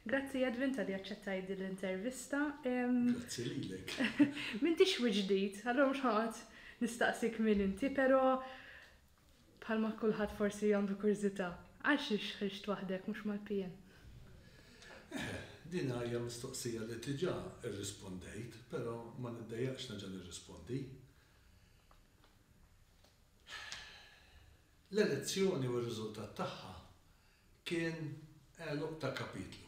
Grazzi Edwin tal-li aċċettajt din l-intervista. Grazzi lilek. M'intix ġdid, allura mhux ħadd nistaqsik min inti, però bħalma kulħadd forsi għandu kurżità. Għax ħriġt waħdek mhux mal-PN? Din hija mistoqsija li diġà irrispondejt, però ma niddejjaqx nerġa' nirrispondi. L-elezzjoni u r-riżultat tagħha kien għeluq ta' kapitlu.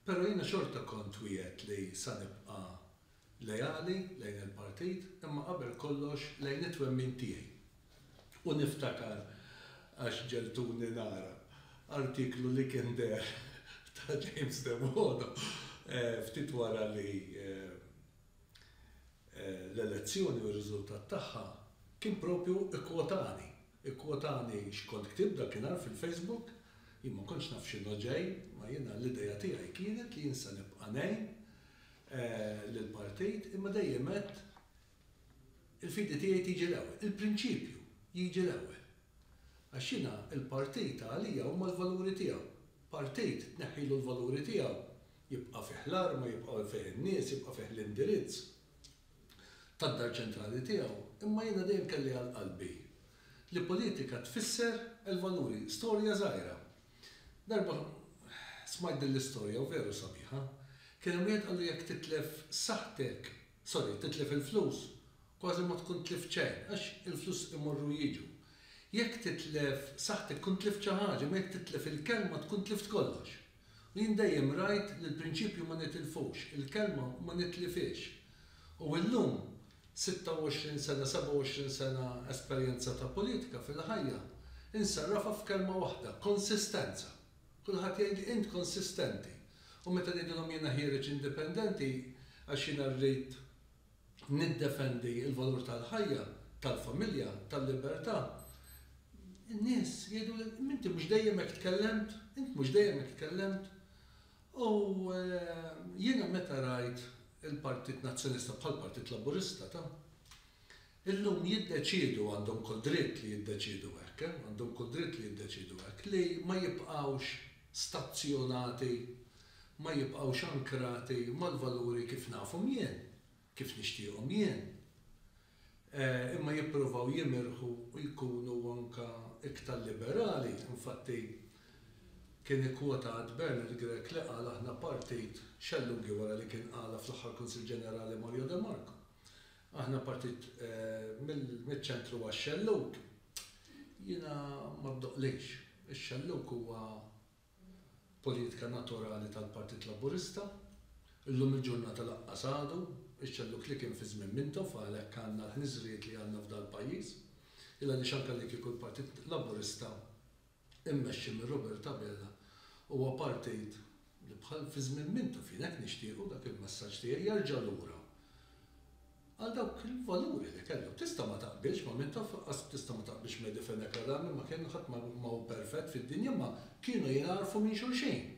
Pero jiena xorta kont wieħed li sa nibqa' lejali lejn il-partit, imma qabel kollox lejn it-twemmin tiegħi. U niftakar għax ġeltuni nara artiklu li kien der ta' James Demodo ftit wara li l-elezzjoni u r-riżultat tagħha kien propju ikkwotani. Ikkwotani x'kont ktib dakinhar fil-Facebook. Jien ma kontx naf x'inhu ġej, ma jiena l-idea tiegħi kienet li jinsa nibqa' ngħin lill-partit imma dejjem għedt il-fidi tiegħi tiġi l-ewwel, il-prinċipju jiġi l-ewwel. Għax jiena il-partit għalija huma l-valuri tiegħu. Partit tneħħilu l-valuri tiegħu jibqa' fih l-arma, jibqa' fih in-nies, jibqa' fih l-indirizz tad-dar ċentrali tiegħu, imma jiena dejjem kelli għal qalbi li politika tfisser il-valuri, storja żgħira. Darba smajt din l-istorja u veru sabiħa, kien hemm wieħed qallu jekk titlef saħtek, titlef il-flus, kważi ma tkun tlif xejn, għax il-flus imorru jiġu. Jekk titlef saħtek tkun tlif xi ħaġa, ma jekk titlef il-kelma tkun tlift kollox. U jien dejjem rajt li l-prinċipju ma nitilfux, il-kelma ma nitlifix. U llum 26 sena, 27 sena esperjenza ta' politika fil-ħajja, insarrafa f'kelma waħda, konsistenza. Kulħadd jgħid int konsistenti. U meta ngħidulhom jiena ħiereġ indipendenti għax jiena rrid niddefendi l-valur tal-ħajja, tal-familja, tal-libertà. In-nies jgħidu inti mhux dejjem hekk tkellemt, int mhux dejjem hekk tkellemt. U jiena meta rajt il-Partit Nazzjonista bħal Partit Laburista illum jiddeċiedu għandhom kull dritt li jiddeċiedu hekk, għandhom kull dritt li jiddeċiedu hekk li ma jibqgħux stazzjonati, ma jibqgħux ankrati mal-valuri kif nafhom jien, kif nixtieqhom jien. Imma jippruvaw jimirħu u jkunu anke iktar liberali. Infatti kien ikkwota Bernard Grek li qal aħna partit xellugi wara li kien qala fl-aħħar Kunsill Ġenerali Mario De Marco. Aħna partit mill-ċentru għax-xelluk. Jiena ma bdoqlix. Ix-xelluk huwa politika naturali tal-Partit Laburista. Illum il-ġurnata laqqas għadu, ix-xelluk li kien fi żmien Mintoff għalhekk għandna l-ħniżriet li għandna f'dal pajjiż. Illa li xanka li kieku l-Partit Laburista immexxi minn Robert Abela huwa partit li bħal fi żmien Mintoff jien hekk nixtiequ dak il-messaġġ tiegħi jerġa' lura. Għal dawk il-valuri li kellu. Tista' ma taqbilx ma' Mintoff, tista' ma taqbilx ma' Defender Kadami, ma kienu ħadd ma hu perfett fid-dinja, ma kienu jarfu minn xulxin.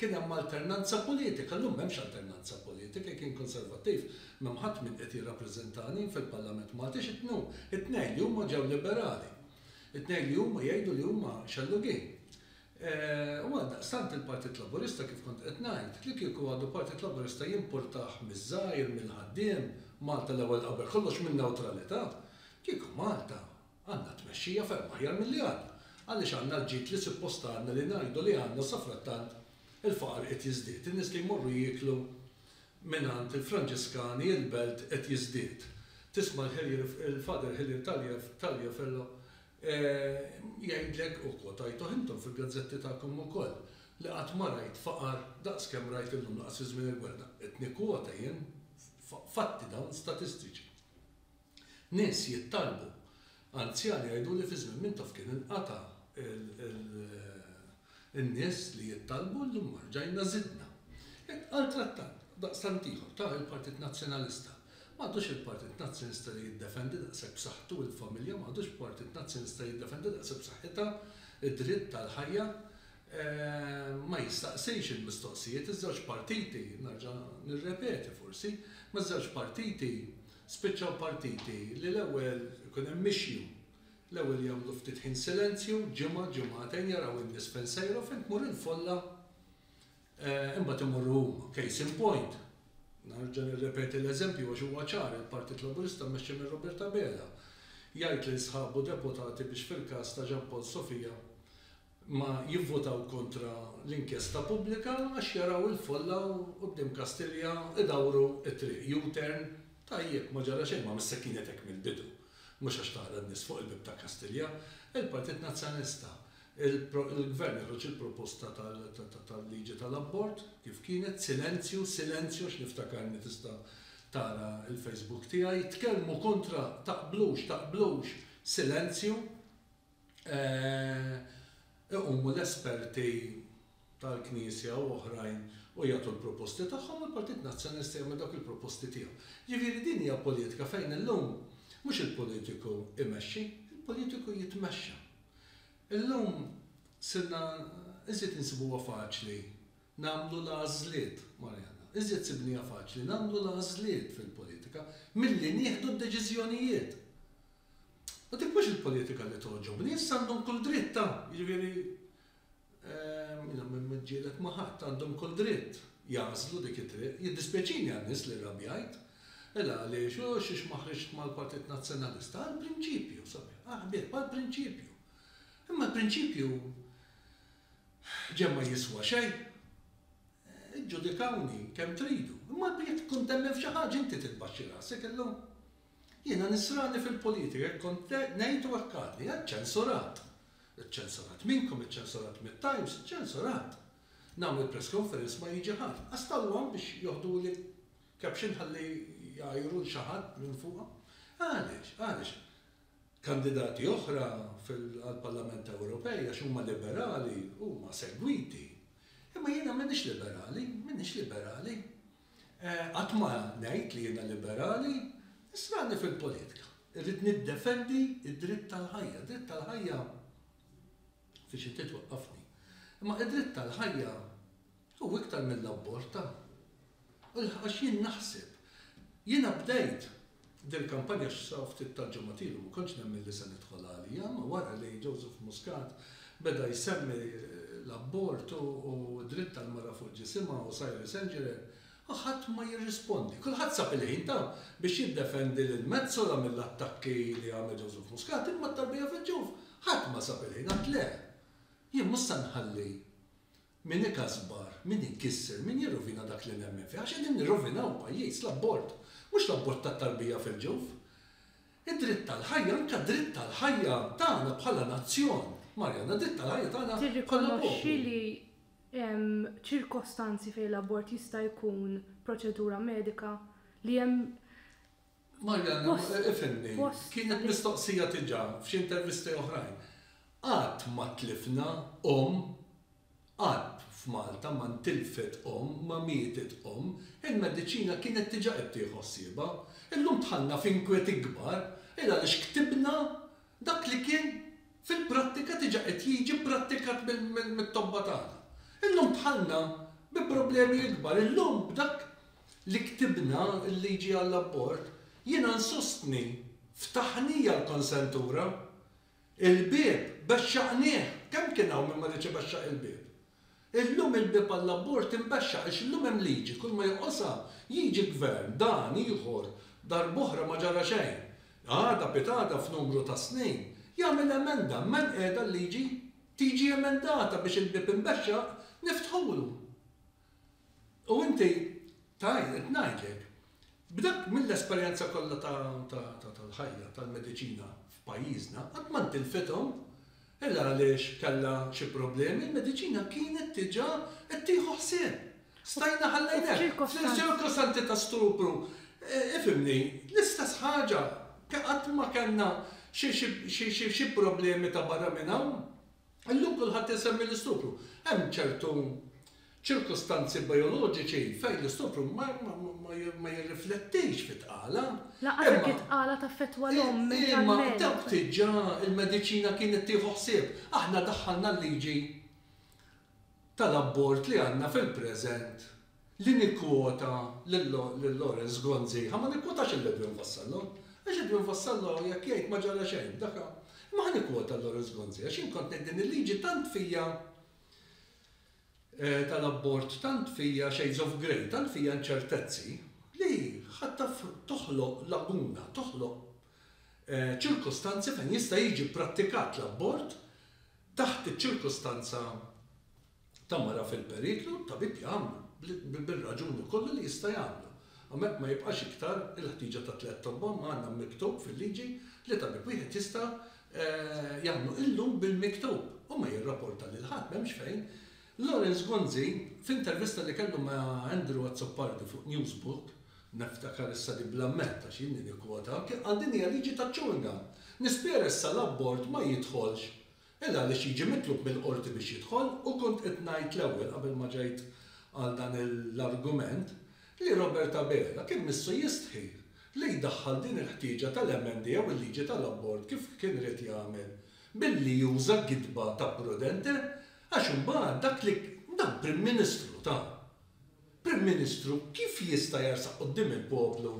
Kien hemm alternanza politika, llum m'hemmx alternanza politika, kien konservattiv, m'hemm ħadd min qed jirrappreżentani fil-Parlament Malti it-tnejn li huma ġew liberali. It-tnejn li huma jgħidu li huma xellugin. U għaldaqstant il-Partit Laburista kif kont qed ngħid, li kieku għadu Partit Laburista jimpurtaħ miż-żgħir, mill-ħaddiem, Malta l-ewwel qabel kollox minn newtralità. Kieku Malta għandna tmexxija ferm aħjar milli għandna. Għaliex għandna l-ġid li supposta għandna li ngħidu li għandna safrattant il-faqar qed jiżdied. In-nies li jmorru jieklu mingħand il-Franġiskani il-belt qed jiżdied. Tisma' il-Fader Hiljer Taljaferro jgħidlek u kwotajtu intom fil-gazzetti tagħkom ukoll li qatt ma rajt faqar daqskemm rajt illum laqas fi żmien il-gwerra. Qed nikkwota jien fatti dawn statistiċi. Nies jittalbu, anzjani jgħidu li fi żmien Mintoff kien inqata' in-nies li jittalbu llum marġajna żidna. Għal trattat daqstant ieħor ta' il-Partit Nazzjonalista. M'għadux il-Partit Nazzjonista li jiddefendi daqshekk b'saħħtu il-familja, m'għadux Partit Nazzjonista li jiddefendi daqshekk b'saħħitha id-dritt tal-ħajja ma jistaqsejx il-mistoqsijiet, iż-żewġ partiti, nerġa' nirrepeti forsi, ma żewġ partiti spiċċaw partiti li l-ewwel ikun hemm mixju. L-ewwel jagħmlu ftit ħin silenzju, ġimgħa ġimgħatejn jaraw in-nies fejn sejru fejn tmur il-folla Imbagħad imorru huma, case in point. Narġa' nirrepeti l-eżempju għax huwa ċar il-Partit Laburista mmexxi minn Roberta Bela. Jgħid li sħabu deputati biex fil-każ ta' Jean Paul Sofija ma jivvotaw kontra l-inkjesta pubblika għax jaraw il-folla u qudiem Kastilja idawru it-triq. U-turn tajjeb ma ġara xejn ma mis-sekkinet hekk mill-bidu. Mhux għax tara n-nies fuq il-bib ta' Kastilja, il-Partit Nazzjonista. Il-Gvern ħroġ il-proposta tal-liġi tal-abbort kif kienet silenzju x'niftakarni tista' tara il-Facebook tiegħi tkellmu kontra taqblux silenzju iqumu l-esperti tal-Knisja u oħrajn u jagħtu l-proposti tagħhom il-Partit Nazzjonista jagħmel dawk il-proposti tiegħu. Ġifieri din hija politika fejn illum mhux il-politiku imexxi, il-politiku jitmexxa. Illum sirna iżjed insibuha faċli nagħmlu l-għażliet, Marjana, iżjed sibnija faċli nagħmlu l-għażliet fil-politika milli nieħdu d-deċiżjonijiet. U dik mhux il-politika li toġobni, issa għandhom kull dritt jiġifieri minn ma' ħadd għandhom kull dritt jażlu dik it-triq, jiddispjaċini għan-nies li rrabjajt. Ela għaliex u xiex ma ħriġt mal-Partit Nazzjonalista, għall-prinċipju, sabi, għall-prinċipju. Imma l-prinċipju ġemma jiswa xejn. Ġudikawni kemm tridu. Imma jekk tkun temmen f'xi ħaġa inti titbaxxi rasek illum. Jiena nisrani fil-politika kont ngħidu akkadli ċensurat. Iċ-ċensurat minkom, iċ-ċensurat mit-Times, iċ-ċensurat. Nagħmlu press conference ma jiġi ħadd. Astalhom biex joħdu li caption ħalli jgħajru xi ħadd minn fuqha. Għaliex. Kandidati oħra fil-Parlament Ewropej għax huma liberali huma segwiti. Imma jiena m'iniex liberali. Qatt ma ngħid li jiena liberali, nisrani fil-politika. Irrid niddefendi id-dritt tal-ħajja. Dritt tal-ħajja fiex inti twaqqafni. Imma id-dritt tal-ħajja hu iktar mill-aborta. Għax jien naħseb. Jiena bdejt dil-kampanja x'saf tit-tal-ġematilu, ma kontx nemmen li se nidħol għalija, ma wara li Joseph Muscat beda jsemmi l-abort u dritt tal-mara fuq ġisimha u sajri senġere, ħadd ma jirrispondi. Kulħadd sab il-ħin ta' biex jiddefendi lill-Mezzola mill-attakki li għamel Joseph Muscat, imma t-tarbija fil-ġuf. Ħadd ma sab il-ħin, għad le. Jien mhux se nħalli min ikasbar, min inkisser, min jirrovina dak li nemmen fih, għax qegħdin nirrovinaw pajjiż l-abort. Mhux l-abbort tat-tarbija fil-ġuf. Id-dritt tal-ħajja, anke dritt tal-ħajja tagħna bħala nazzjon. Marjana, dritt tal-ħajja tagħna bħala tirrikonoxxi li ċirkostanzi fejn l-abort jista' jkun proċedura medika li hemm. Marjana, ifhimni, kienet mistoqsija diġà f'xi intervisti oħrajn. Qatt ma tlifna qatt f'Malta ma ntilfet ma mietet il-mediċina kienet diġà qed tieħu ħsiebha. Illum tħallna f'inkwiet ikbar, għaliex ktibna dak li kien fil-prattika diġà qed jiġi prattikat mit-tobba tagħna. Illum tħallna bi problemi ikbar, illum b'dak li ktibna l-liġi għall-abort, jiena nsostni ftaħnija l-konsentura, il-bieb bexxaqnieh, kemm kien hawn minn ma riċi bexxaq il-bieb. Illum il-bib għall-abort imbexxaq għax illum hemm liġi, kull ma joqosha jiġi gvern dan ieħor darb'oħra ma ġara xejn. Għada pitada f'numru ta' snin jagħmel emenda, men qiegħda l-liġi tiġi emendata biex il-bib imbexxaq niftħulu. U inti qed ngħidlek, b'dak mill-esperjenza kollha tal-ħajja tal-mediċina f'pajjiżna qatt ma ntilfithom. Illa għaliex kellha xi problemi, il-mediċina kienet diġà qed tieħu ħsieb. Stajna ħallejnek. Fil-ċirkostanti ta' stupru, ifhimni, l-istess ħaġa, qatt ma kellna xi problemi ta' barra minn hawn. Illum kulħadd isemmi l-istupru. Hemm ċertu ċirkostanzi bioloġiċi fejn l-istupru ma jirriflettix fit-tqala. Laqgħa it-tqala ta' fetwa l-omm imma dak diġà il-mediċina kienet tieħu ħsieb. Aħna daħħalna l-liġi tal-abbort li għandna fil-preżent li nikkwota lil Lawrence Gonzi. Ma nikkwotax il-Edwin Vassallo. Għax Edwin Vassallo jekk jgħid ma ġara xejn, dakka. Ma nikkwota Lawrence Gonzi għax inkont ngħid din il-liġi tant fija tal-abbort tant fija shades of grey, tant fija inċertezzi li ħatta toħloq laguna, toħloq ċirkostanzi fejn jista' jiġi prattikat l-abbort taħt iċ-ċirkostanza ta' mara fil-periklu, tabib jagħmlu bil-raġuni kollu li jista' jagħmlu. Għamek ma jibqax iktar il-ħtiġa ta' 3 tobba ma għandna miktub fil-liġi li tabib wieħed jista' jagħmlu illum bil-miktub u ma jirrapporta lil ħadd m'hemmx fejn. Lawrence Gonzi, f'intervista li kellu ma' Andrew Azzopardi fuq Newsbook, neftakar issa di blammet għax jien nikkwota, għandin hija liġi ta' chewing gum. Nispjera issa l-abbord ma jidħolx illa li jiġi mitlub mill-qorti biex jidħol u kont qed ngħid l-ewwel qabel ma ġejt għal dan l-argument li Robert Abela kien missu jistħi li jdaħħal din il-ħtieġa tal-emendi jew il-liġi tal-abbord kif kien rid jagħmel billi juża gidba ta' prudente għax imbagħad dak li dak Prim Ministru ta' Prim Ministru kif jista' jarsaq quddiem il-poplu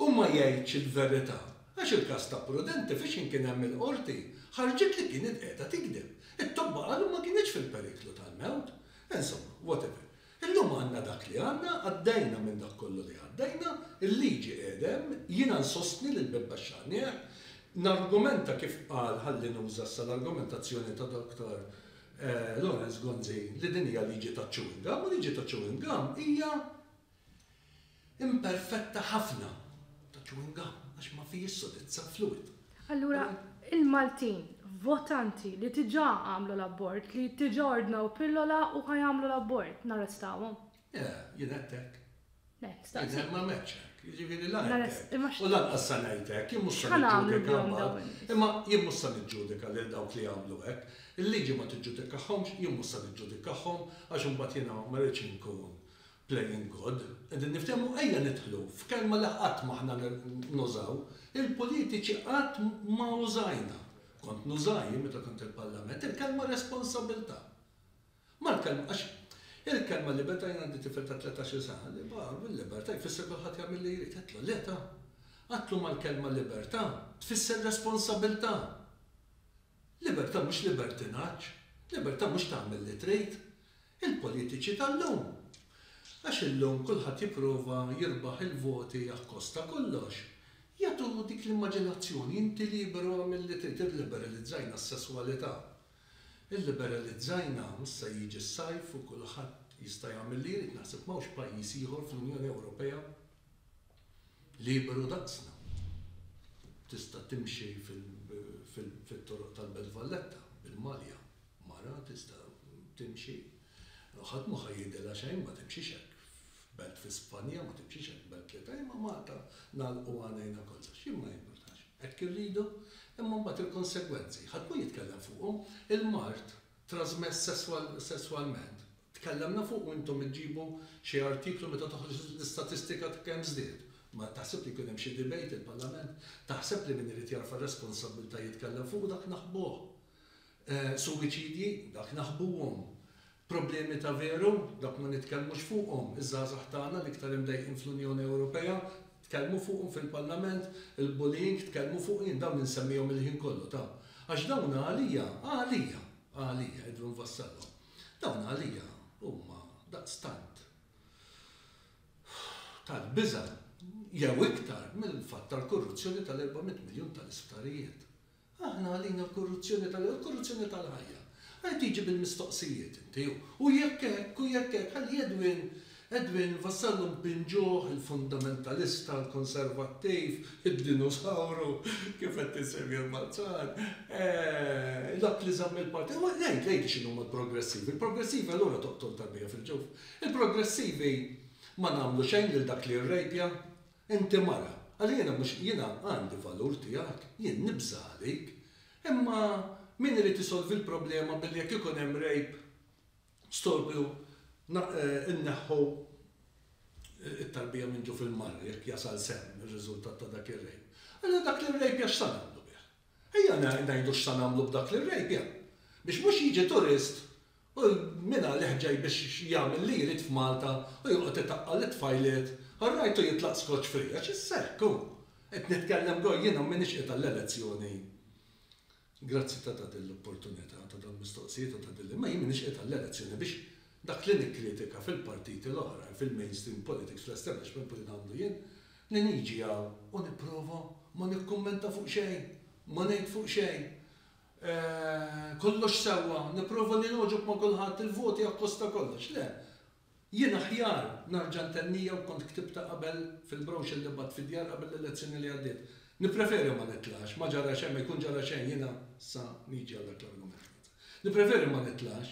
u ma jgħidx il-verità għax il-każ ta' Prudente fiex kien hemm il-qorti ħarġet li kienet qiegħda tikdeb. It-tobba qalu ma kienx fil-periklu tal-mewt. Insomma, whatever. Illum għandna dak li għandna, għaddejna minn dak kollu li għaddejna, il-liġi qiegħdem, jiena nsostni lil Bebba Xagħnieħ, nargumenta kif qal ħalli nuża l-argumentazzjoni ta' Dr. Lawrence Gonzi li din hija liġi ta' chewing gum u liġi ta' chewing gum hija imperfetta ħafna ta' chewing gum għax ma fih sodizza fluid. Allura, il-Maltin, votanti li tiġà għamlu l-abbort, li tiġà ordnaw pillola u ħajamlu l-abbort, narrestawhom. Jien għedtek. Staqsi. Jien ma meċċek, jiġifieri lajtek. U lanqas sa ngħidlek, jien mhux sa ħanamlu niġġudika imma jien mhux sa niġġudika lil dawk li jagħmlu hekk. Il-liġi ma tiġġudikahomx, jien mhux sa niġġudikahom għax imbagħad jiena ma rridx inkun playing God. Qegħdin niftehmu ejja nidħlu f'kelma li qatt ma aħna nużaw, il-politiċi qatt ma użajna. Kont nużajji meta kont il-Parlament, il-kelma responsabilità. Ma l-kelma għax il-kelma libertà jien għandi tifel ta' 13 sena li bil-libertà jfisser kulħadd jagħmel li jrid qedlu le ta' għatlu mal-kelma libertà tfisser responsabilità. Libertà mhux libertinaġġ, libertà mhux tagħmel li trid. Il-politiċi tal-lum. Għax illum kulħadd jipprova jirbaħ il-voti jakkosta kollox. Jagħtu dik l-immaġinazzjoni, inti liberu għamil li trid illiberalizzajna s-sesswalità. Illiberalizzajna issa jiġi s-sajf u kulħadd jista' jagħmel li jrid naħseb m'hawnx pajjiż ieħor fl-Unjoni Ewropea liberu daqsna. Tista' timxi fit-toroq tal-Belt Valletta bil-Malja. Mara tista' timxi. Ħadd ma ħajjidilha xejn ma timxix hekk. Belt fi Spanja ma timxix hekk belt li tajma Malta nagħlqu għanejna kollox. Jien ma jimpurtax. Hekk irridu imma mbagħad il-konsegwenzi. Ħadd ma jitkellem fuqhom il-mart trasmess sesswalment. Tkellemna fuq u intom iġġibu xi artiklu meta toħroġ l-istatistika kemm żdied. Ma taħseb li kien hemm xi debate il-Parlament, taħseb li min irid jarfa' responsabilità jitkellem fuq dak naħbuh. Suwiċidji dak naħbuhom. Problemi ta' veru, dak ma nitkellmux fuqhom, iż-żgħażagħ tagħna l-iktar imdejqin fl-Unjoni Ewropea, tkellmu fuqhom fil-Parlament, il-bullying tkellmu fuqhom dawn insemmihom il-ħin kollu ta' għax dawn għalija qegħdu nfassallhom. Dawn għalija huma daqstant tal-biża' jew iktar mill-fatt tal-korruzzjoni tal-400 miljun tal-isptarijiet. Aħna għalina l-korruzzjoni tal-ħajja. Għaj tiġi bil-mistoqsijiet inti. U jekk għalli Edwin Vassallum Pinġuħ, il-fundamentalista, il-konservattiv, il-dinosauru, kif qed tisemmi l-Malzan, dak li żamm il-parti. Lejt x'inhu l-progressivi. Il-progressivi allura toqtol tarbija fil-ġuf. Il-progressivi ma nagħmlu xejn lil dak li rrejpja, inti mara. Għal jiena għandi valur tiegħek, jien nibża għalik, imma min irid isolvi l-problema billi jekk ikun hemm rejp stolbu inneħħu it-tarbija minn ġu fil-marr jekk jasal semm ir-riżultat ta' dak ir-rejp. Allura dak ir-rejp jax sa nagħmlu bih. Ejja ngħidu x'sa nagħmlu b'dak ir-rejp biex mhux jiġi turist u minna leħġaj biex jagħmel li jrid f'Malta u joqgħod itaqqal it-tfajliet għarrajtu jitlaq Scotch free għax issekku. Qed nitkellem għoj jiena m'iniex qiegħed tal-elezzjoni Grazzi ta' l-opportunità ta' dal-mistoqsijiet ta' ma jien minix qed l-elezzjoni biex dak li nikkritika fil-partiti l-oħra, fil-mainstream politics, fl-establishment li nagħmlu jien, li niġi għaw u nipprova ma nikkummenta fuq xejn, ma ngħid fuq xejn. Kollox sewwa, nipprova li noġob ma' kulħadd il-voti akkosta kollox. Le, jien aħjar narġa' ntennija u kont ktibta qabel fil-browx il-debatt fid-djar qabel l-elezzjoni li għaddiet. Nipreferi ma nitlax, ma ġara xejn, ma jkun ġara xejn, jiena sa niġi għal l-argument. Nipreferi ma nitlax,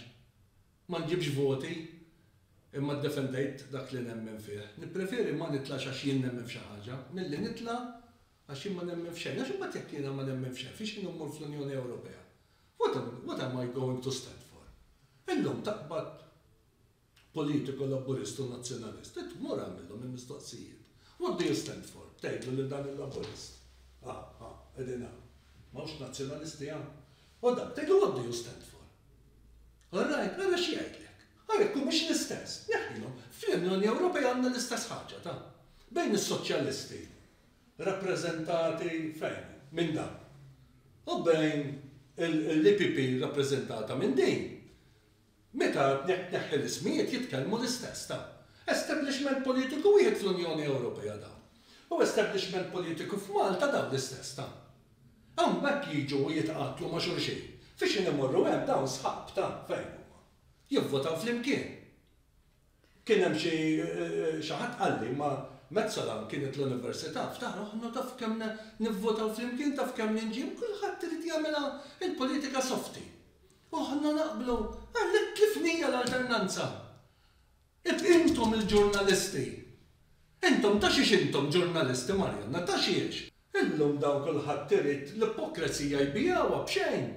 ma nġibx voti, imma d-defendejt dak li nemmen fih. Nipreferi ma nitlax għax jien nemmen f'xi ħaġa, milli nitla għax jien ma nemmen f'xejn. Għax imbagħad jekk jiena ma nemmen f'xejn, fiex jien immur fl-Unjoni Ewropea. What am I going to stand for? Illum taqbad politiku laburistu nazzjonalist, tmur għamillhom il-mistoqsijiet. What do you stand for? Tgħidlu lil dan il-laburist. Edina, mawx nazjonalisti għam. U da, tgħidu what do you stand for? All right, għara xie għajdlek. Għara, kum biex l-istess. Jaħdilom, fl-Unjoni Ewropea għandna l-istess ħaġa, ta' bejn is-soċjalisti, rappreżentati fejn, minn dan. U bejn l-IPP rappreżentata minn din. Meta neħħi l-ismijiet jitkellmu l-istess, ta' establishment politiku wieħed fl-Unjoni Ewropea da. U establishment politiku f'Malta dawn l-istess ta'. Hawnhekk jiġu u jitqatlu ma' xulxin. Fiex imorru hemm dawn sħab ta' fejn huma. Jivvotaw flimkien. Kien hemm xi ħadd qalli ma' Mezzola kienet l-università, ftaħra aħna taf kemm nivvotaw flimkien, taf kemm ninġiem, kulħadd irid jagħmilha il-politika softi. U aħna naqblu, għalhekk kif nija l-alternanza. Intom il-ġurnalisti. Intom ta' xiex intom ġurnalisti Marjanna, ta' xiex. Illum dawn kulħadd irid l-ipokrazija jbijawha b'xejn.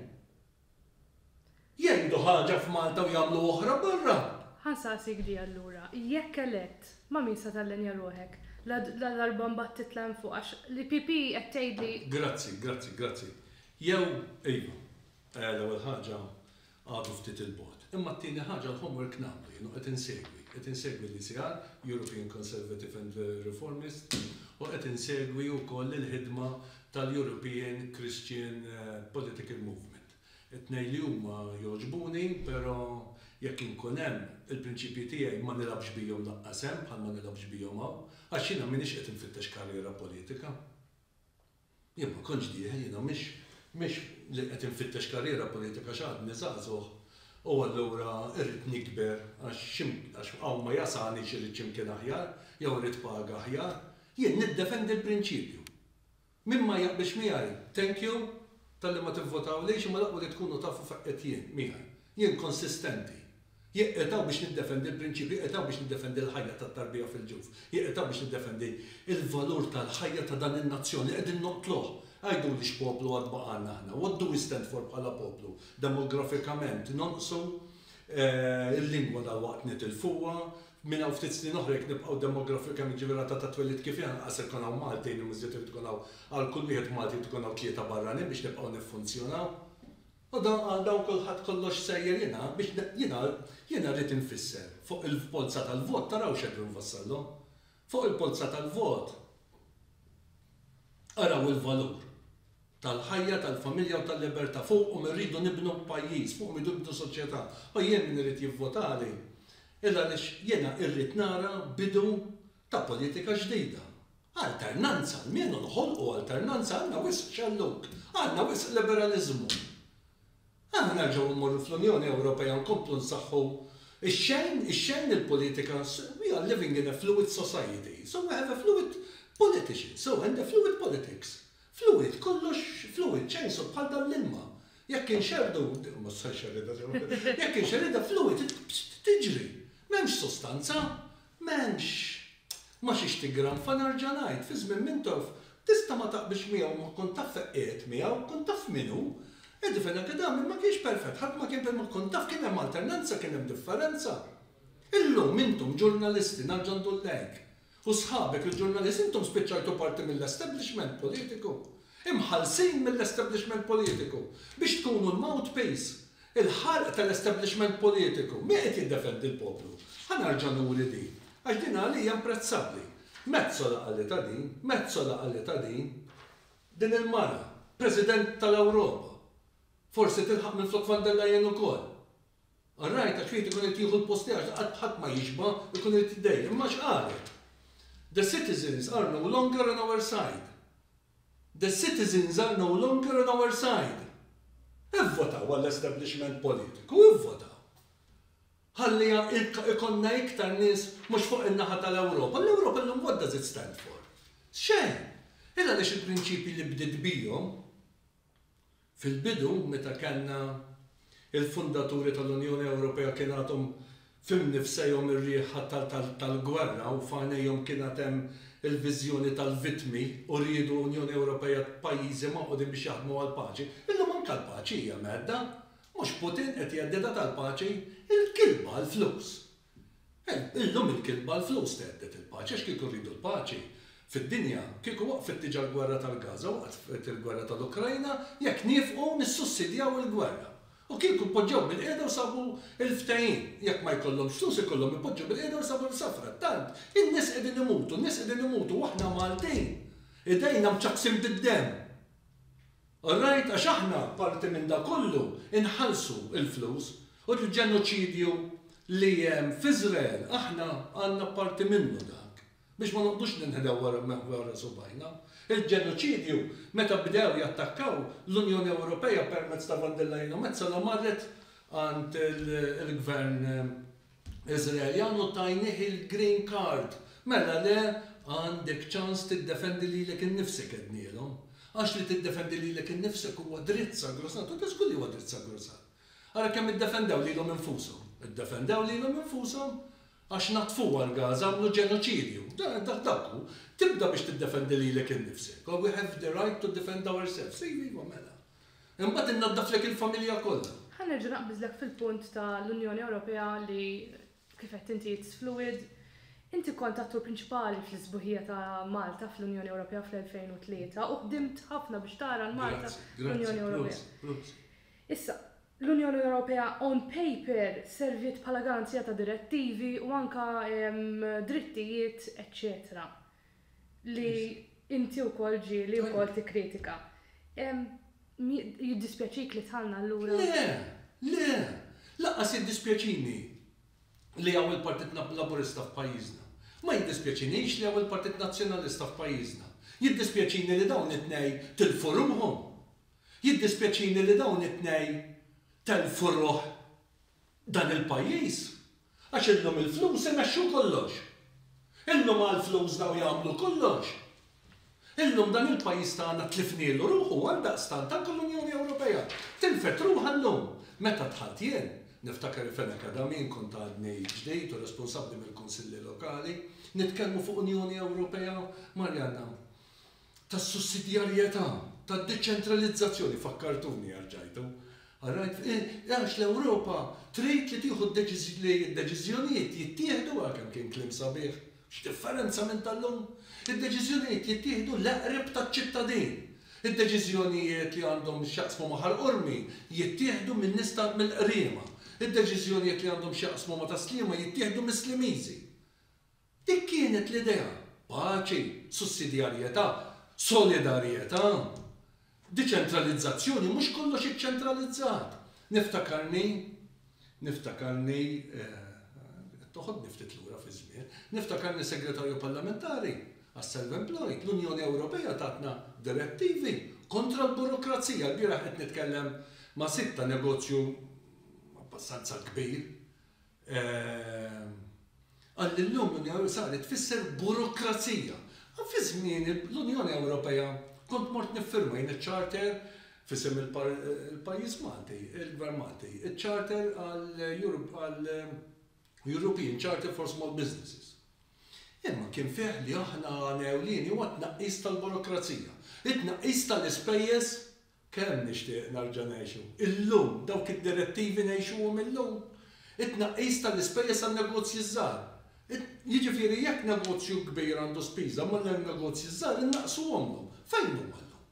Jgħidu ħaġa f'Malta u jagħmlu oħra barra. Ħansaqsik di allura, jekk elett, ma min sa tallenja ruħek, l-darba mbagħad titlem fuq għax l-IPP qed tgħidli. Grazzi. Jew iva, l-ewwel ħaġa għadu ftit il-bot. Imma t-tieni ħaġa l-homework nagħmlu jienu qed insegwi l-ICR, European Conservative and Reformist, u qed insegwi wkoll il-ħidma tal-European Christian Political Movement. It-tnejn li huma jogħġbuni, però jekk inkun hemm il-prinċipji tiegħi ma nilabx bihom laqqas hemm bħal ma nilabx bihom hawn, għax jiena m'iniex qed infittex karriera politika. Jien ma kontx dieħel jiena mhix li qed infittex karriera politika x'għadni żagħżugħ. U allura irrid nikber għax hawn ma jasani xirrid x'imkien aħjar, jew irrid paga aħjar, jien niddefendi l-prinċipju. Min ma jaqbix miegħi, thank you tal-li ma tivvotaw lejx imma laqgħu li tkunu tafu faqqiet jien miegħi. Jien konsistenti. Jeqgħetaw biex niddefendi l-prinċipju, jeqgħetaw biex niddefendi l-ħajja tat-tarbija fil-ġuf, jeqgħetaw biex niddefendi il-valur tal-ħajja ta' dan in-nazzjoni qegħdin noqtluh. Għajdu li x'poplu għadbaqanna ħna. What do we stand for bħala poplu? Demografikament, nonqsu il-lingwa dal-waqt nitilfuha, minn hawn ftit snin oħra jekk nibqgħu demografikament ġivirata ta' twelid kif qas ikun hawn Maltejn u miżjed tkun hawn għal kull wieħed Malti tkun hawn tlieta barranin biex nibqgħu niffunzjonaw. U dawn kulħadd kollox sejjer jiena biex jiena rrid infisser fuq il-polza tal-vot taraw x'qed nfassalhom. Fuq il-polza tal-vot araw il-valur tal-ħajja, tal-familja u tal-libertà fuqhom irridu nibnu pajjiż, fuqhom irridu nibnu soċjetà. U jien min irid jivvotali, illa għaliex jiena irrid nara bidu ta' politika ġdida. Alternanza, almenu nħolqu alternanza, għandna wisq xalluk, għandna wisq liberalizmu. Aħna nerġgħu mmorru fl-Unjoni Ewropea nkomplu nsaħħu ix-xejn il-politika. We are living in a fluid society, so we have a fluid politicians, so and the fluid politics. Fluid, kollox fluid, ċensu bħal dan l-ilma. Jekk inxerdu, ma jekk inxerida fluid, tiġri. M'hemmx sostanza, m'hemmx ma xiex tigram fa narġa' ngħid fi żmien mintof tista' ma taqbilx miegħu ma kont taf feqqiet miegħu, kont taf minnu. Id-difena kedam ma kienx perfett, ħadd ma kien ma kont taf kien hemm alternanza, kien hemm differenza. Illum intom ġurnalisti narġandu l-lejk. U sħabek il-ġurnalisti intom spiċċajtu parti mill-establishment politiku. Imħallsin mill-establishment politiku biex tkunu l-mouthpiece, il-ħarq tal-establishment politiku. Min qed jiddefendi l-poplu? Ħanarġa' nuri din, għax din għalija imprezzabbli. Mezzola qalli ta' din il-mara, President tal-Ewropa. Forsi tilħaq minn flok van der Leyen ukoll. Arrajt, għax fejt ikun qed jieħu l-postijaġ, ħadd ma jixba, ikun qed jiddejjem, imma x'qalet. The citizens are no longer on our side. The citizens are no longer on our side. Ivvotaw għall-establishment politiku, ivvotaw. Ħalli ikonna iktar nies mhux fuq in-naħa tal-Ewropa. L-Ewropa llum what does it stand for? Xejn. Illa għaliex il-prinċipji li bdiet bihom fil-bidu meta kellna il-fundaturi tal-Unjoni Ewropea kien għadhom fim nifsejhom ir-rieħa tal-gwerra u f'għajnejhom kienet hemm il-viżjoni tal-vittmi u rridu Unjoni Ewropea pajjiżi maqudin biex jaħdmu għall-paċi. Illum anke l-paċi hija medda, mhux Putin qed jgħeddida tal-paċi il-kilba l-flus. Illum il-kilba l-flus tgħeddet il-paċi għax kieku rridu l-paċi. Fid-dinja kieku waqfet tiġa l-gwerra tal-Gaza waqfet il-gwerra tal-Ukrajna jekk nifqu nissussidjaw il-gwerra. U kieku poġġew bil-qiegħda u sabu il-ftehim. Jekk ma jkollhomx flus ikollhom ipoġġew bil-qiegħda u sabu l-safra. Tant, in-nies qegħdin imutu, n-nies qegħdin imutu aħna Maltin. Idejna mċaqsim bid-demm. Alright, għax aħna parti minn da kollu inħallsu il-flus u l-ġenoċidju li hemm f'Iżrael aħna għandna parti minnu dak. Biex ma noqdux ninħedew wara subajna. Il-ġenoċidju, meta bdew jattakkaw l-Unjoni Ewropea permezz ta' van der Leyen u Metzola marret għand il-gvern Iżraeljan u tajnih il-green card. Mela le għandek ċans tiddefendi lilek innifsek ednielhom. Għax li tiddefendi lilek innifsek huwa dritt sagrosat, u tiżgur li huwa dritt sagrosat. Ara kemm iddefendew lilhom infushom. Iddefendew lilhom infushom għax natfu għal-Gaza għamlu ġenoċidju. Dakku, tibda biex tiddefendi lilek innifsek. We have the right to defend ourselves. Iva mela. Imbagħad innaddaflek il-familja kollha. Ħanerġa' naqbiżlek fil-punt ta' l-Unjoni Ewropea li kif qed inti it's fluid. Inti kont attur prinċipali fl-isbuħija ta' Malta fl-Unjoni Ewropea fl-2003 u ħdimt ħafna biex tara l-Malta fl-Unjoni Ewropea. Issa, l-Unjoni Ewropea on paper servit bħala garanzija ta' direttivi u anka drittijiet, etc. Li inti wkoll li wkoll tikkritika. Jiddispjaċik li tħallna allura? Le, laqqas jiddispjaċini li għaw il-Partit Laburista f'pajjiżna. Ma jiddispjaċinix li għaw il-Partit Nazzjonalista f'pajjiżna. Jiddispjaċini li dawn it-tnej tilfu ruhom. Jiddispjaċini li dawn it-tnej telfu ruħ dan il-pajjiż. Għax illum il-flus imexxu kollox. Illum għal-flus daw jagħmlu kollox. Illum dan il-pajjiż tagħna tlifnielu ruħu għal daqstant anke l-Unjoni Ewropea. Tilfet ruħha llum. Meta tħalt jien, niftakar fejn akademien kont għadni ġdejt u responsabbli mill-Kunsilli Lokali, nitkellmu fuq Unjoni Ewropea, Marjanna, tas-sussidjarjetà, tad-deċentralizzazzjoni fakkartuni arġajtu. Għarrajt, għax l-Ewropa trid li tieħu d-deċiżjonijiet jittieħdu għakem kien klim sabiħ. X'differenza minn tal-lum? Id-deċiżjonijiet jittieħdu l-aqreb taċ-ċittadin. Id-deċiżjonijiet li għandhom x'jaqsmu ma' ħarqurmi jittieħdu minn nista mill-qriema. Id-deċiżjonijiet li għandhom x'jaqsmu ma' taslima jittieħdu mis-Slimiżi. Dik kienet l-idea. Paċi, sussidjarjetà, solidarjetà, deċentralizzazzjoni, mhux kollox iċċentralizzat. Niftakarni toħodni ftit lura fi żmien, niftakarni segretarju parlamentari għas-self-employed. L-Unjoni Ewropea tatna direttivi kontra l-burokrazija. L-bieraħ qed nitkellem ma' 6 negozju abbastanza kbir. Għalli l-lum l-Unjoni Ewropea tfisser burokrazija. Fi żmien l-Unjoni Ewropea kont mort niffirmajn il-charter fisem il-pajjiż Malti, il-Gvern Malti, il-charter għal-European Charter for Small Businesses. Imma kien fih li aħna newlini u tnaqqis tal-burokrazija. It-tnaqqis tal-ispejjeż kemm nixtieq narġa' ngħixu. Illum dawk id-direttivi ngħixuhom illum. It-tnaqqis tal-ispejjeż għan-negozji żgħar. Jiġifieri jekk negozju kbir għandu spiża ma l-negozji żgħar innaqsuhom. Fejn huma llum?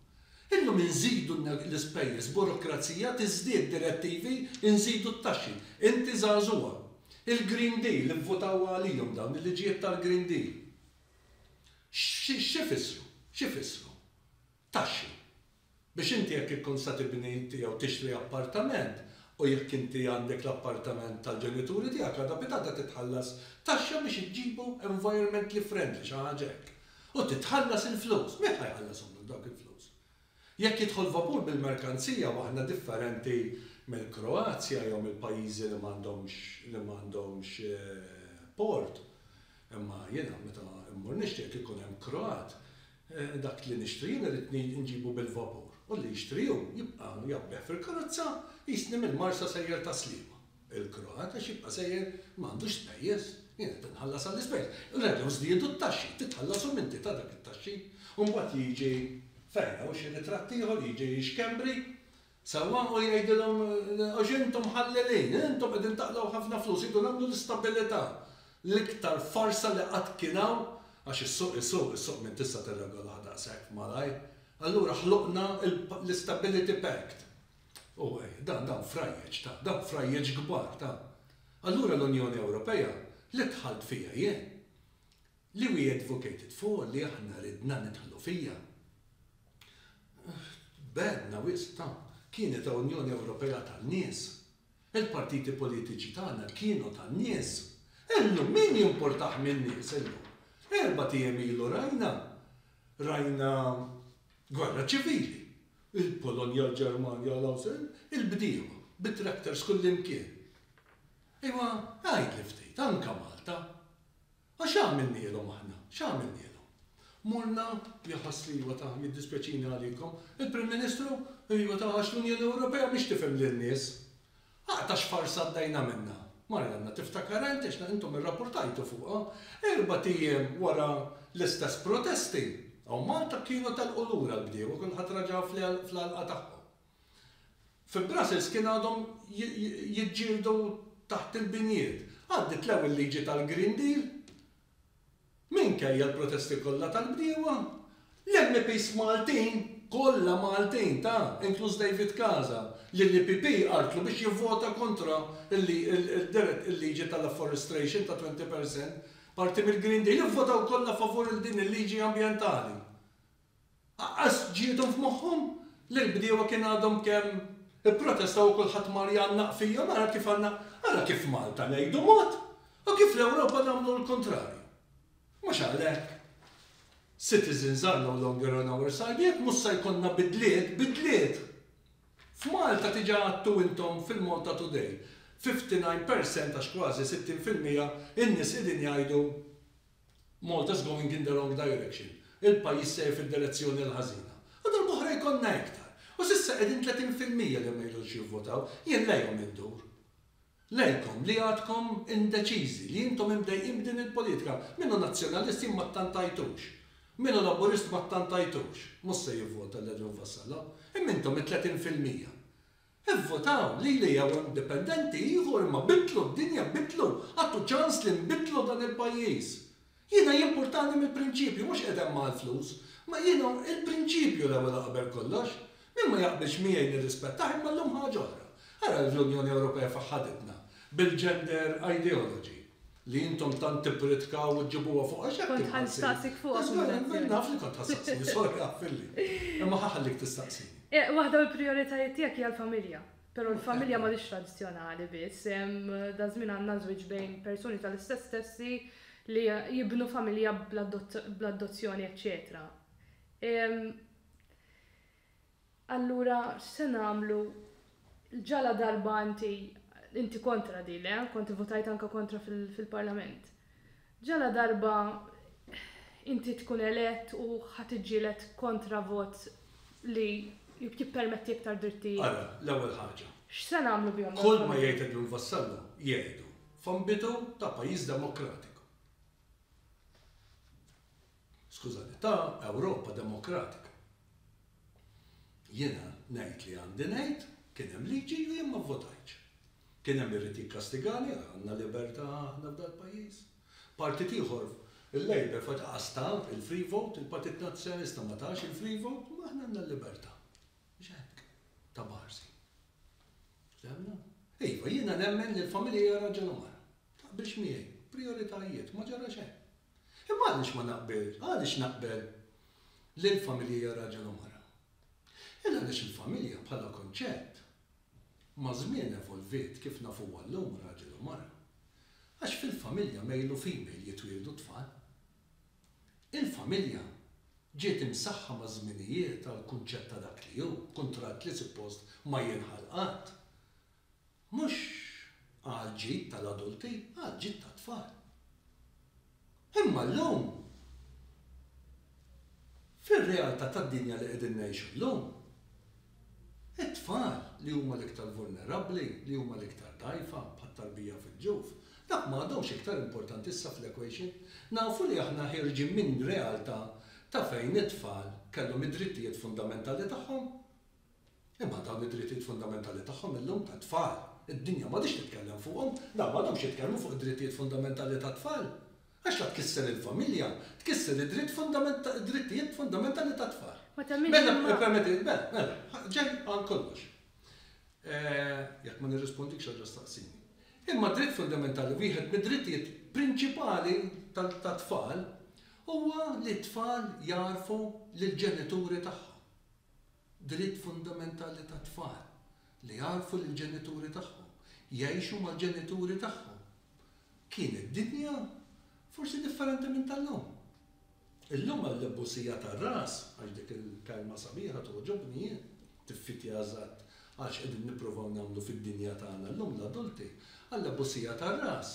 Illum inżidu l-ispejjeż burokrazija tiżdied direttivi, inżidu t-taxxi. Inti żagħżugha. Il-Green Deal, votaw għalihom dawn il-liġijiet tal-Green Deal. X'ifissru? Taxxi. Biex inti jekk ikkun sa tibni jew tixtri appartament u jekk inti għandek l-appartament tal-ġenituri tiegħek għadha bitada titħallas taxxa biex iġġibu environmentally friendly xi ħaġa hekk. U titħallas il-flus, min ħajħallasom dawk il-flus. Jekk jidħol vapur bil-merkanzija waħna differenti mill-Kroazja jew mill-pajjiżi li m'għandhomx port. Imma jiena meta mmur nixtieq ikun hemm Kroat, dak li nixtri irid nġibu bil-vapur. U li jixtriju jibqa' jabbeħ fil-karozza jisni mill-Marsa sejjer ta' Slima. Il-Kroat għax jibqa' sejjer m'għandux spejjeż, jiena tinħallas għall-ispejjeż. U żdiedu t-taxxi, titħallasu minti ta' dak it-taxxi. U mbagħad jiġi fejn u xi ritratti ieħor jiġi xkembri sewwa u jgħidilhom għax intom ħallelin, intom qegħdin taqlaw ħafna flus, idu nagħmlu l-istabilità. L-iktar farsa li qatt kien hawn għax is-suq minn tista' tirregola daqshekk malaj. Allura ħloqna l-Stability Pact. U dan frajjeġ ta' dan frajjeġ kbar ta'. Allura l-Unjoni Ewropea li tħalt fija jien. Li we advocated for li aħna ridna nidħlu fija. Bedna wisq kienet Unjoni Ewropea tan-nies. Il-partiti politiċi tagħna kienu tan-nies. Illum min jimportaħ min-nies illum. 4 tiem ilu rajna gwerra ċivili. Il-Polonja, l-Ġermanja, l-Awsen, il-bdiewa, bit-traktors kullimkien. Ewa, għajd li ftit, anka Malta. Għax għamilnielhom aħna, x'għamilnielhom? Morna jaħassli ta' jiddispjaċini għalikom, il-Prim Ministru għax l-Unjoni Ewropea biex tifhem lin-nies. Għaqta x'farsa għaddejna minna. Marra għandna tiftakar għandix intom irrapportajtu fuqha, 4 tiem wara l-istess protesti. Aw Malta kienu tal-qulura l-bdiewa kulħadd raġa' fl-għalqa tagħhom. Fi Brussels kien għadhom jiġġieldu taħt il-binjiet. Għaddit l-ewwel liġi tal-Green Deal. Minkejja l-protesti kollha tal-bdiewa. L-MPs Maltin, kollha Maltin inkluż David Casa, li l-IPP qartlu biex jivvota kontra il-liġi tal-afforestation ta' 20%. Parti mill-Green Deal, jivvotaw kollha favur din il-liġi ambjentali. Għas ġietum f'moħħhom li l-bdiewa kien għadhom kemm ipprotestaw kulħadd Marjan naqfija, mara kif ara kif Malta ngħidu mod, u kif l-Ewropa nagħmlu l-kontrarju. Mhux għalhekk. Citizens are no longer on our side, jekk mhux se jkollna bidliet. F'Malta tiġa għattu intom fil-Malta Today. 59% għax kważi 60% in-nies qegħdin jgħidu Malta's going in the wrong direction. Il-pajjiż sejr fid-direzzjoni l-ħażina. U dal-boħra jkollna iktar. U s'issa qegħdin 30% li ma jridux jivvotaw, jien lejhom indur. Lejkom li għadkom indeċiżi li intom imdejqin b'din il-politika. Minnu nazzjonalisti ma tantajtux. Minnu laburist ma tantajtux. Mhux se jivvota l-Edwin Vassala. Immintom 30%. Ivvotaw li jew indipendenti ieħor imma bitlu d-dinja bitlu, għattu ċans li nbitlu dan il-pajjiż. Jiena jimpurtani mill-prinċipju mhux qed hemm mal-flus, ma jiena il-prinċipju l-ewwel qabel kollox. Min ma jaqbilx miegħi nirrispettah imma llum ħaġa oħra. Ara l-Unjoni Ewropea faħħaditna bil-gender ideology li intom tant tippritkaw u ġibuha fuq għax hekk. Kont ħanstaqsik fuq. Naf li kont ħassaqsini, sorry għaffilli. Imma ħaħallik tistaqsini. Waħda mill-prijoritajiet tiegħek hija l-familja. Però l-familja mhix tradizzjonali biss. Da żmien għandna żwieġ bejn persuni tal-istess sessi li jibnu familja bl-adozzjoni, eċċetera. Allura x'se nagħmlu ġala darba inti kontra di, konti votajt anke kontra fil-Parlament. Ġala darba inti tkun elett u ħadd iġġieled kontra vot li jippermetti iktar drittijiet. Ara, l-ewwel ħaġa. X'se nagħmlu bihom? Kull ma jgħid Edwin Vassallu jgħidu f'ambitu ta' pajjiż demokratiku. Skużani, ta' Ewropa demokratika. Jiena ngħid li għandi ngħid, kien hemm liġi u jien ma vvotajtx. Kien hemm irrid jikkastigani, għandna libertà aħna f'dal pajjiż. Partit ieħor il-Labor fataqasta il-free vote, il-Partit Nazzjonalista ma tax il-free vote, u aħna għandna l-libertà. Ġek, ta' barsi. Fehmna? Iva, jiena nemmen li l-familja hija raġel u mara. Taqbilx miegħi, prioritajiet, ma ġara xejn. Imma għaliex ma naqbel li l-familja hija raġel u mara. Illa għaliex il-familja bħala konċett ma' żmien evolviet kif nafuha llum raġel u mara. Għax fil-familja male u female jitwildu tfal. Il-familja ġiet imsaħħa ma' żminijiet għal kunċett ta' dak li hu, kuntratt li suppost ma jinħalqat. Mhux għal ġid tal-adulti, għal ġid ta' tfal. Imma llum fir-realtà tad-dinja li qegħdin ngħixu llum, it-tfal li huma l-iktar vulnerabbli, li huma l-iktar dgħajfa bħat-tarbija fil-ġuf, dak m'għadhomx iktar importanti issa fl-equation. Nafu li aħna ħirġin minn realtà ta' fejn it-tfal kellhom id-drittijiet fundamentali tagħhom. Imma dawn id-drittijiet fundamentali tagħhom illum ta' tfal. Id-dinja m'għadix titkellem fuqhom, da m'għadhomx jitkellmu fuq id-drittijiet fundamentali ta' tfal. Għax la tkisser il-familja, tkisser id-drittijiet fundamentali ta' tfal. Ġej għan kollox. Jekk ma nirrispondik xaġa staqsini. Imma dritt fundamentali wieħed mid-drittijiet prinċipali ta' tfal huwa li t-tfal jarfu lill-ġenituri tagħhom. Dritt fundamentali ta' tfal li jarfu lill-ġenituri tagħhom, jgħixu mal-ġenituri tagħhom. Kien id-dinja forsi differenti minn tal-lum. Illum għall-bussija tar-ras, għax dik il-kelma sabiħa toġobni jien, tiffitja eżatt għax qegħdin nippruvaw nagħmlu fid-dinja tagħna llum l-adulti, għall-bussija tar-ras.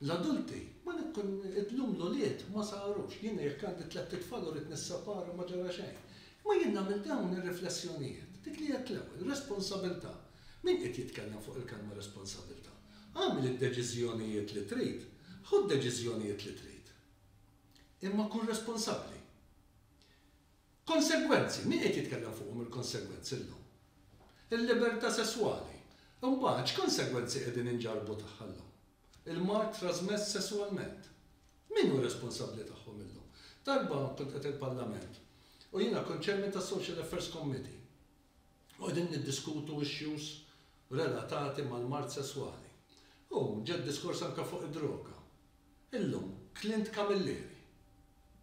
L-adulti ma nikkun idlum l-uliet ma sarux, jiena jekk għandi 3 tfal u rid nissapara ma ġara xejn. Ma jien nagħmel dawn ir-riflessjonijiet, dik li qed l-ewwel, responsabilità. Min qed jitkellem fuq il-kelma responsabilità? Għamil id-deċiżjonijiet li trid, ħud deċiżjonijiet li trid. Imma kun responsabbli. Konsegwenzi, min qed jitkellem fuqhom il-konsegwenzi llum? Il-libertà sesswali. Imbagħad x'konsegwenzi qegħdin inġarbu tagħha llum? Il-mart trasmess sesswalment. Min hu responsabbli tagħhom illum? Darba kont qed il-Parlament u jiena kont chairman tas Social Affairs Committee. U qegħdin niddiskutu issues relatati mal-mart sesswali. U ġed diskors anke fuq id-droga. Illum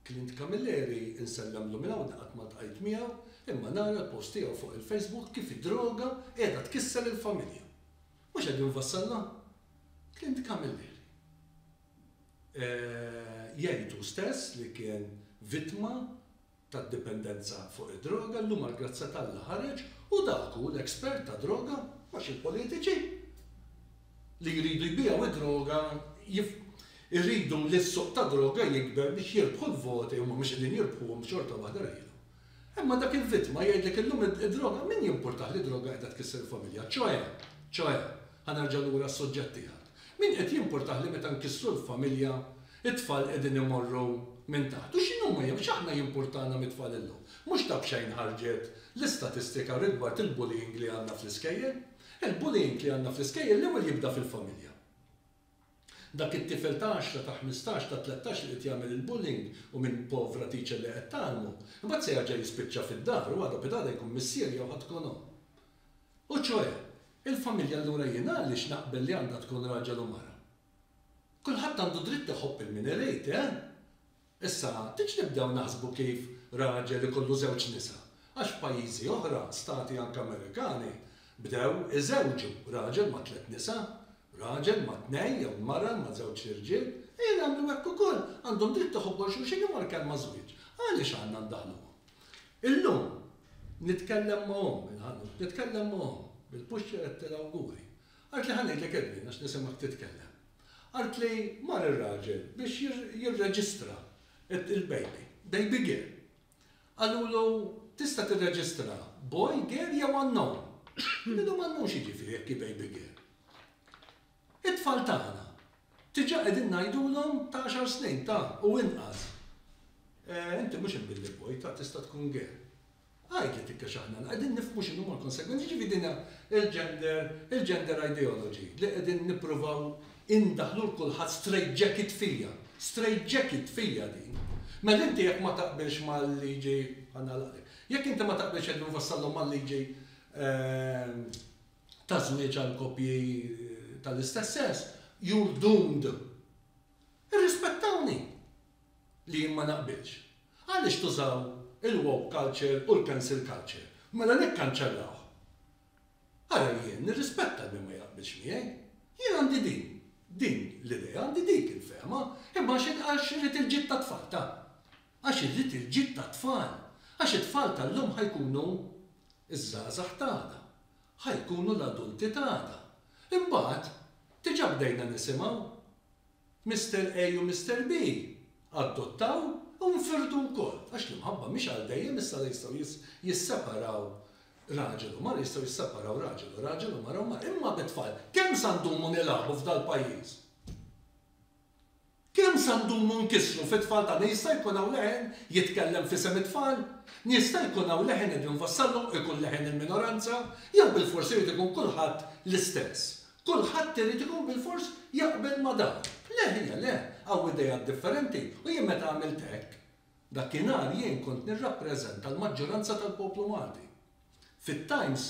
Clint Camilleri insellem minn hawn qatt ma tqajt miegħu, imma nara l-post tiegħu fuq il-Facebook kif id-droga qiegħda tkisser il-familja. Mhux qegħdin nfassalna? Clint Camilleri. Jgħidu stess li kien vittma tad-dipendenza fuq id-droga, llum għall-grazza tal-Alla ħareġ u dak hu l-ekspert ta' droga għax il-politiċi li jridu jbiegħu id-droga irridu li s-suq ta' droga jikber biex jirbħu l-voti u mhux qegħdin jirbħuhom xorta waħda rejlu. Imma dak il-vittma jgħidlek illum id-droga min jimpurtah li droga qiegħda tkisser il-familja. ċoe, ħanerġa' lura s-suġġett tiegħek. Min qed jimpurtah li meta nkissru l-familja it-tfal qegħdin imorru minn taħt. U x'inhuma hemm x'aħna jimpurtana mit-tfal illum? Mhux ta' b'xejn ħarġet l-istatistika rigward il-bullying li għandna fl-iskejjel. Il-bullying li għandna fl-iskejjel l-ewwel jibda fil-familja. Dak it-tifel ta' 10, ta' 15, ta' 13 li qed jagħmel il-bullying u minn povra teacher li qed tagħmlu, imbagħad se jerġa' jispiċċa fid-dar u għadha bidada jkun missier jew ħadd tkun omm. U ċoe, il-familja allura jien għaliex naqbel li għandha tkun raġel u mara. Kulħadd għandu dritt iħobb il-minerejt, Issa, tiġ nibdew naħsbu kif raġel ikollu żewġ nisa. Għax pajjiżi oħra, stati anke Amerikani, bdew iżewġu raġel ma' 3 nisa. Raġel ma' 2 jew mara ma' żewġ irġiel, għamlu hekk ukoll, għandhom dritt iħobbu xulxin jew mal-kelma żwieġ. Għaliex għandna ndaħluhom? Illum nitkellem magħhom bil-puxxa qed tal-awguri. Għart li ħanejdlek Edwin għax nisimgħek titkellem. Għart li mar ir-raġel biex jirreġistra il-baby girl. Għallulu tista' tirreġistra boy, girl jew unknown. Minnhom unknown xi jiġifieri jekk baby girl. It-tfal tagħna. Tiġa qegħdin ngħidulhom ta' 10 snin u inqas. Inti mhux inbilli boy ta' tista' tkun girl. Għajt li tikka xaħna, qegħdin nifhmu x'inhuma l-konsegwenzi ġifieri il-gender ideology li qegħdin nippruvaw indaħlu kulħadd straight jacket fija din. Mela inti jekk ma taqbilx mal-liġi ħanalaqlek. Jekk inti ma taqbilx qegħdin nfassallhom mal-liġi ta' żwieġ għal koppji tal-istess sess, you're doomed. Irrispettawni li jien ma naqbilx. Għaliex tużaw il-woke culture u l-cancel culture. Mela nikkanċellaw. Ara jien nirrispetta li ma jaqbilx miegħi. Jien għandi din l-idea, għandi dik il-fema, imma għax irrid il-ġid ta' tfal ta'. Għax irrid il-ġid ta' tfal. Għax it-tfal tal-lum ħajkunu iż-żgħażagħ tagħna, ħajkunu l-adulti tagħna. Imbagħad diġà bdejna nisimgħu Mr. A u Mr. B adottaw u nfirdu wkoll. Għax l-imħabba mhix għal dejjem issa jistgħu jisseparaw raġel u mar, jistgħu jisseparaw raġel u mara u mar. Imma bit-tfal, kemm sandumu nilagħbu f'dal-pajjiż? Kemm sandumu nkissru fit-tfal tagħna jista' jkun hawn leħen jitkellem fisem it-tfal? Jista' jkun hawn leħen qed nfassallu ikun leħen il-minoranza, jew bil-fors irid ikun kulħadd l-istess. Kulħadd irid ikun bil-fors jaqbel ma' dan. Le, għaw idejat differenti u jien meta għamilt hekk. Dakinhar jien kont nirrappreżenta l-maġġoranza tal-poplu Malti. Fit-Times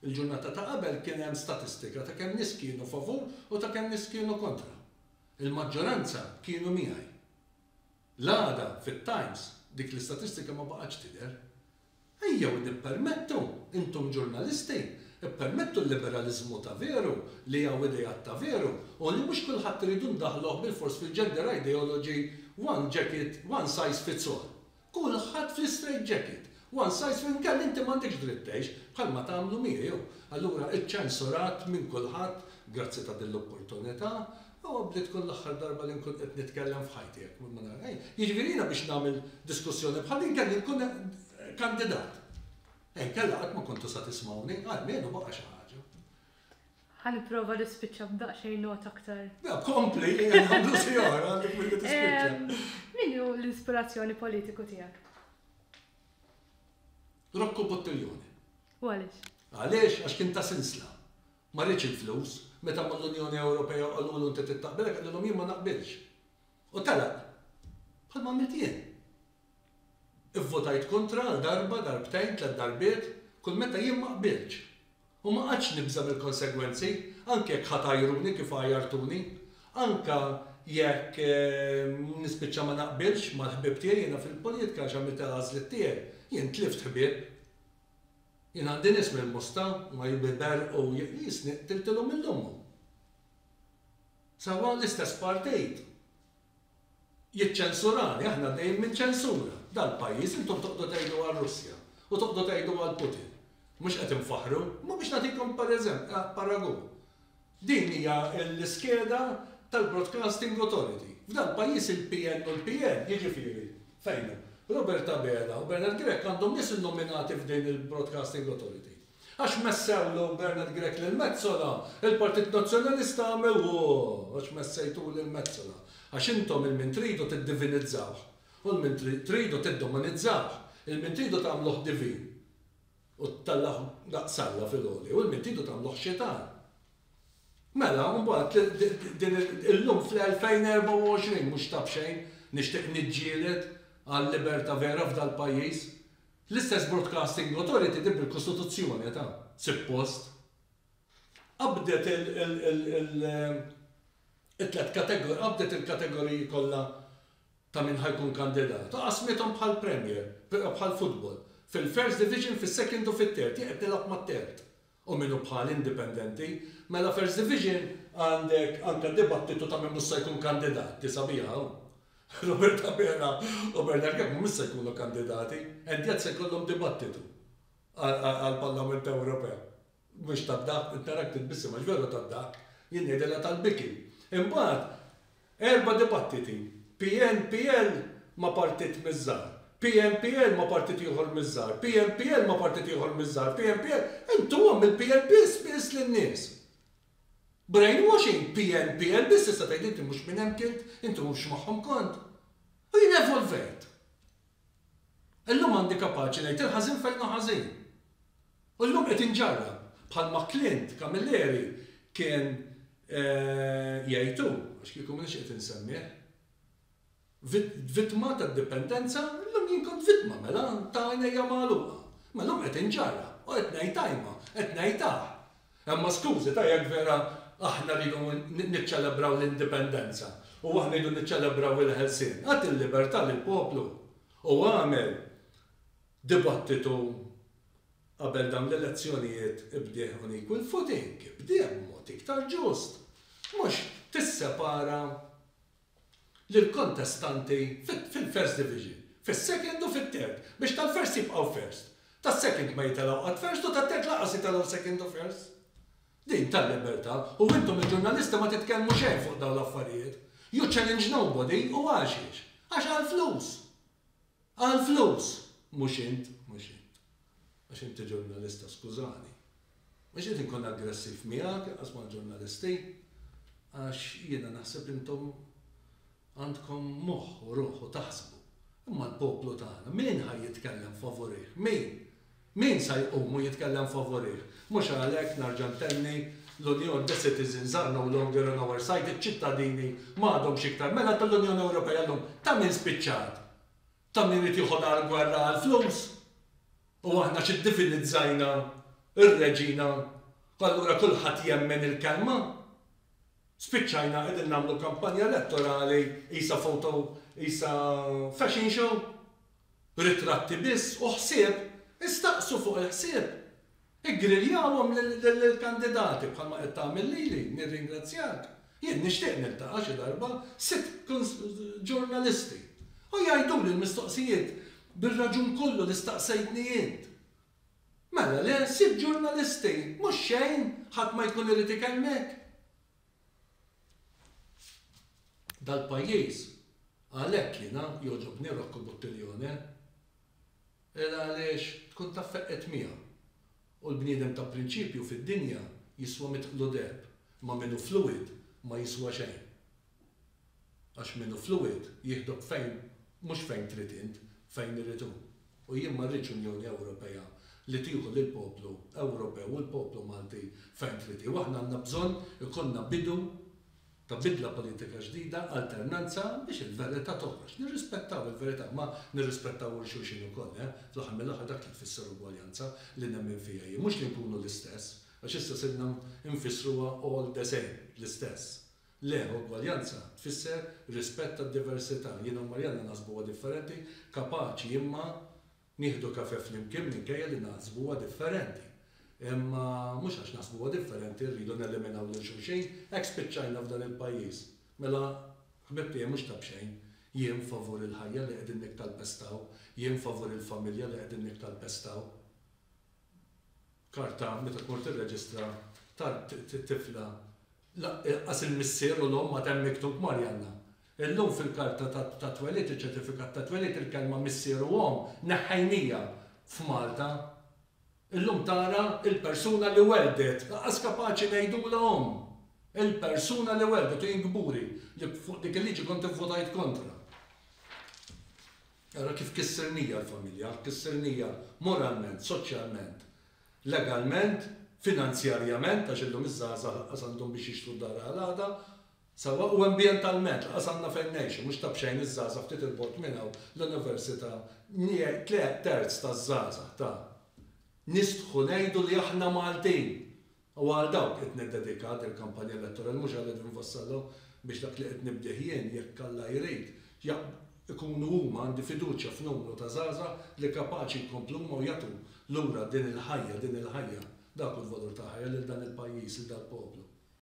il-ġurnata ta' qabel kien hemm statistika ta' kemm nies kienu favur u ta' kemm nies kienu kontra. Il-maġġoranza kienu miegħi. L-għada fit-Times dik l-istatistika ma baqgħetx tidher. Ejjew nippermettu, intom ġurnalisti, ippermettu l-liberalizmu ta' veru, li hawn idejat ta' veru, u li mhux kulħadd iridu ndaħluh bil-fors fil-gender ideology one jacket, one size fits all. Kulħadd fl-straight jacket. One size fin kell inti m'għandekx drittejx bħalma tagħmlu miegħu. Allura iċ-ċensurat minn kulħadd grazzi ta' din l-opportunità u bdiet tkun l-aħħar darba li nkun qed nitkellem f'ħajti hekk. Jiġifieri biex nagħmel diskussjoni bħal din kelli nkun kandidat. Kella qatt ma kontu sa tismawni, għalmenu baqa' xi ħaġa. Ħanipprova nispiċċa b'daqsxejn not aktar. Kompli, nagħmlu sijara għandek milli tispiċċa. Min hu l-ispirazzjoni politiku tiegħek? Rocco Bottiglione. U għaliex? Għaliex, għax kien ta' sinsla. Ma rridx il-flus, meta mal-Unjoni Ewropea għallu inti tittaqbilek, għallhom jien ma naqbilx. U telaq, bħalma għamilt jien. Ivvotajt kontra darba, darbtejn, 3 darbiet, kull meta jien ma qbilx. U ma qatx nibża mill-konsegwenzi, anke jekk ħatajruni kif għajartuni, anke jekk nispiċċa ma naqbilx mal-ħbib tiegħi jiena fil-politika għax għamilt għażliet tiegħi. Jien tlift ħbieb. Jien għandi nies mill-Musta, ma jibiber u jisni tiltilhom mill-lummu. Sawa l-istess partejt. Jiċċensurani, aħna dejjem minn ċensura. Dal-pajjiż intom toqgħdu tgħidu għal-Russja u toqgħdu tgħidu għal-Putin. Mhux qed infaħru, ma biex nagħtikom paragun. Din hija l-iskeda tal-Broadcasting Authority. F'dan pajjiż il-PN u l-PN jiġifieri fejn Robert Tabela u Bernard Grek għandhom nies nominati f'din il-Broadcasting Authority. Għax messewlu Bernard Grek l-Mezzola, il-Partit Nazzjonalista għamel għax messejtu l-Mezzola. Għax intom il-min tridu tiddivinizzaw, u l-min tridu tiddomanizzaw, il-min tridu tagħmluh divin u tallaħ daqsalla fil-għoli, u l-min tridu tagħmluh xitan. Mela, mbagħad illum fl-2024 mhux tab xejn nixtieq niġġieled għal-libertà vera f'dal pajjiż. L-istess Broadcasting Authority tib il-Kostituzzjoni ta' suppost. Qabdet il-tlet kategoriji, qabdet il-kategoriji kollha ta' min ħajkun kandidat. Qasmithom bħal Premier, bħal futbol. Fil-First Division, fil-Second u fil-Third, jaqgħed nilgħab mat-Third. U minnu bħal indipendenti, mela First Division għandek anke dibattitu ta' min mhux se jkun kandidat, tisabiha. Robert Tabela u Bernard Grek mhux se jkunu kandidati, qed se jkollhom dibattitu għall-Parlament Ewropew. Mhux tad-dak, narak titbissim għax veru tad-dak, jien ngħidilha tal-biki. Imbagħad 4 dibattiti. PNPL ma partit miż-żgħar, PNPL ma partit ieħor miż-żgħar, PNPL ma partit ieħor miż-żgħar, PNPL, intuhom il-PNP spiss lin-nies. Brainwashing, PNPL, biss issa tgħid inti mhux minn hemm kilt, inti mhux magħhom kont. U jien evolvejt. Illum għandi kapaċi ngħid il-ħażin fejn ħażin. U llum qed inġarrab bħalma Clint Camilleri kien jgħidu, għax kieku m'iniex qed insemmih. Vittma tad-dipendenza, llum jien kont vittma mela ta' għajnejja magħluqa. Ma llum qed inġarrab u qed ngħidajma, qed ngħidha. Imma skużi ta' jekk vera aħna rridu niċċelebraw l-indipendenza u aħna rridu niċċelebraw il-ħelsien. Għad il-libertà lill-poplu u għamel dibattitu qabel dawn l-elezzjonijiet ibdieħ unequal footing, ibdieħ b'mod iktar ġust. Mhux tissepara lill-kontestanti fil-first division, fis-second u fit-third, biex tal-first jibqgħu first. Tas-second ma jitalgħu għad first u tat-third laqas jitalgħu second u first. Din tal-libertà u intom il-ġurnalisti ma titkellmu xejn fuq dawn l-affarijiet. You challenge nobody u għaxiex. Għax għal-flus. Għal-flus. Mhux int. Għax inti ġurnalista, skużani. Mhux qed inkun aggressiv miegħek għasma ġurnalisti, għax jiena naħseb intom għandkom moħħ u ruħ u taħsbu. Imma l-poplu tagħna, min ħaj jitkellem favorih? Min sa jqumu jitkellem favorih? Mhux għalhekk narġa' ntenni l-Union the Citizens are no longer on our side, iċ-ċittadini m'għadhom xiktar. Mela tal-Unjoni Ewropea llum ta' min spiċċat? Ta' min irid jieħodha l-gwerra għall-flus? U aħna x'iddifinizajna ir-reġina, allura kulħadd jemmen il-kelma. Spiċċajna qegħdin nagħmlu kampanja elettorali isa foto, isa fashion show, ritratti biss u ħsieb, istaqsu fuq il-ħsieb. Iggriljawhom lill-kandidati bħalma qed tagħmel lili, nirringrazzjak. Jien nixtieq niltaqa' xi darba 6 ġurnalisti u jgħiduli l-mistoqsijiet bil-raġun kollu li staqsejtni jint. Mela le, 6 ġurnalisti, mhux xejn, ħadd ma jkun irid ikellmek. Dal-pajjiż għalhekk jiena jogħġobni Rocco Buttiglione għaliex tkun taffeqqet miegħu. U l-bniedem ta' prinċipju fid-dinja jiswa mitħlu deb, ma minnu fluid ma jiswa xejn. Għax minnu fluid jieħdok fejn, mhux fejn trid int, fejn irridu. U jien ma rridx Unjoni Ewropea li tieħu lill-poplu Ewropew u l-poplu Malti fejn trid. U aħna għandna bżonn ikollna bidu ta' bidla politika ġdida, alternanza biex il-verità toħroġ. Nirrispettaw il-verità, ma nirrispettaw il-xulxin ukoll, fl-aħħar mill-aħħar dak li tfisser ugwaljanza li nemmen fija jien. Mhux li nkunu l-istess, għax issa sidna nfissruha all the same, l-istess. Le, ugwaljanza tfisser rispett tad-diversità. Jien u Marjana naħsbuha differenti, kapaċi imma nieħdu kafe flimkien minkejja li naħsbuha differenti. Imma mhux għax naħsbuha differenti rridu neliminaw lil xulxin, hekk spiċċajna f'dan il-pajjiż. Mela ħbib tiegħi mhux tab xejn, jien favur il-ħajja li qegħdin niktalpestaw, jien favur il-familja li qegħdin niktalpestaw. Karta meta tmur tirreġistra tifla qas il-missier u l-om ma temm miktub Marjanna. Illum fil-karta ta' twelit, il-ċertifikat ta' twelit il-kelma missier u om neħħajnija f'Malta. Illum tara il-persuna li weldet, qas kapaċi ngħidula om. Il-persuna li weldet u jingburi li fuq dik il-liġi kont ivvotajt kontra. Ara kif kissernija l-familja, kissernija moralment, soċjalment, legalment, finanzjarjament, għax illum iż-żgħażagħ qas għandhom biex jixtru dara għal-għada, sawa u ambjentalment, qas għandna fejn ngħixu, mhux tab xejn iż-żgħażagħ ftit il-bord minn hawn l-università, 3/3 taż-żgħażagħ ta' nistħu ngħidu li aħna Maltin. U għal dawk qed niddedikat il-kampanja elettorali mhux għal qed nfassalhom biex dak li qed nibdeh jien jekk Alla jrid ikunu huma għandi fiduċja f'numru ta' żgħażagħ li kapaċi jkomplu huma u jagħtu lura din il-ħajja, dak il-valur ta' ħajja lil dan il-pajjiż, lil dan il-poplu.